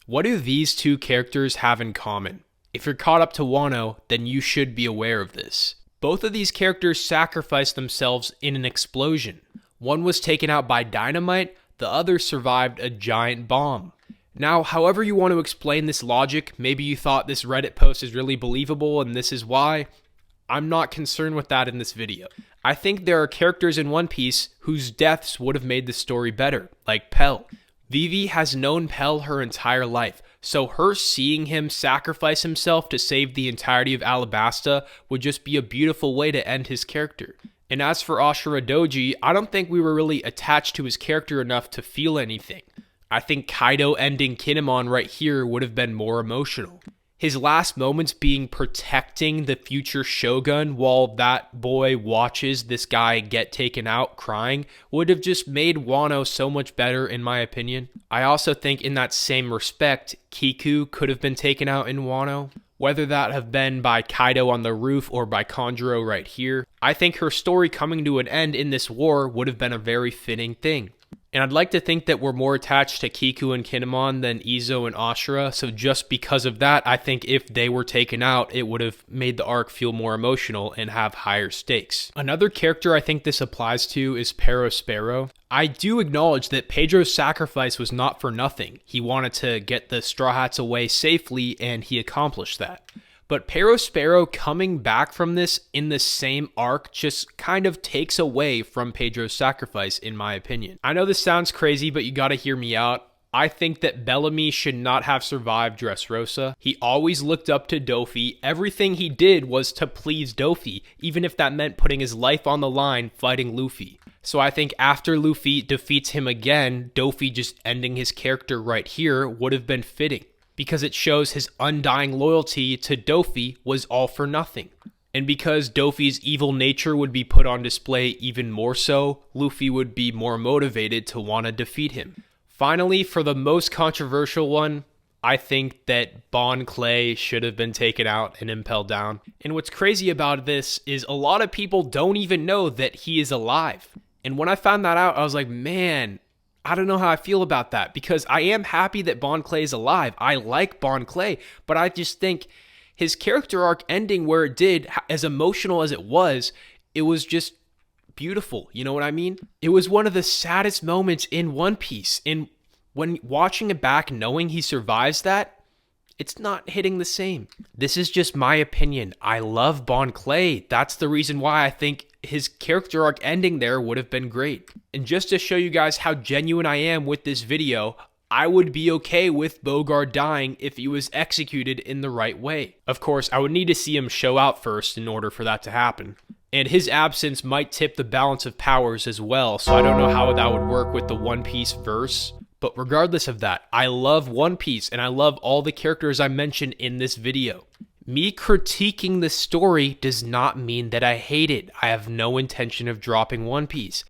What do these two characters have in common? If you're caught up to Wano, then you should be aware of this. Both of these characters sacrificed themselves in an explosion. One was taken out by dynamite, the other survived a giant bomb. Now, however you want to explain this logic, maybe you thought this Reddit post is really believable and this is why. I'm not concerned with that in this video. I think there are characters in One Piece whose deaths would have made the story better, like Pell. Vivi has known Pell her entire life, so her seeing him sacrifice himself to save the entirety of Alabasta would just be a beautiful way to end his character. And as for Ashura Doji, I don't think we were really attached to his character enough to feel anything. I think Kaido ending Kinemon right here would have been more emotional. His last moments being protecting the future Shogun while that boy watches this guy get taken out crying would have just made Wano so much better in my opinion. I also think in that same respect, Kiku could have been taken out in Wano. Whether that have been by Kaido on the roof or by Kanjuro right here, I think her story coming to an end in this war would have been a very fitting thing. And I'd like to think that we're more attached to Kiku and Kinemon than Izo and Ashura, so just because of that, I think if they were taken out, it would have made the arc feel more emotional and have higher stakes. Another character I think this applies to is Perospero. I do acknowledge that Pedro's sacrifice was not for nothing. He wanted to get the Straw Hats away safely, and he accomplished that. But Perospero coming back from this in the same arc just kind of takes away from Pedro's sacrifice, in my opinion. I know this sounds crazy, but you gotta hear me out. I think that Bellamy should not have survived Dressrosa. He always looked up to Dofi. Everything he did was to please Dofi, even if that meant putting his life on the line fighting Luffy. So I think after Luffy defeats him again, Dofi just ending his character right here would have been fitting, because it shows his undying loyalty to Dofi was all for nothing. And because Dofi's evil nature would be put on display even more so, Luffy would be more motivated to want to defeat him. Finally, for the most controversial one, I think that Bon Clay should have been taken out and impelled down. And what's crazy about this is a lot of people don't even know that he is alive. And when I found that out, I was like, man, I don't know how I feel about that, because I am happy that Bon Clay is alive. I like Bon Clay, but I just think his character arc ending where it did, as emotional as it was just beautiful. You know what I mean? It was one of the saddest moments in One Piece. And when watching it back, knowing he survives that, it's not hitting the same. This is just my opinion. I love Bon Clay. That's the reason why I think his character arc ending there would have been great. And just to show you guys how genuine I am with this video, I would be okay with Bogard dying if he was executed in the right way. Of course, I would need to see him show out first in order for that to happen. And his absence might tip the balance of powers as well, so I don't know how that would work with the One Piece verse. But regardless of that, I love One Piece and I love all the characters I mentioned in this video. Me critiquing the story does not mean that I hate it. I have no intention of dropping One Piece.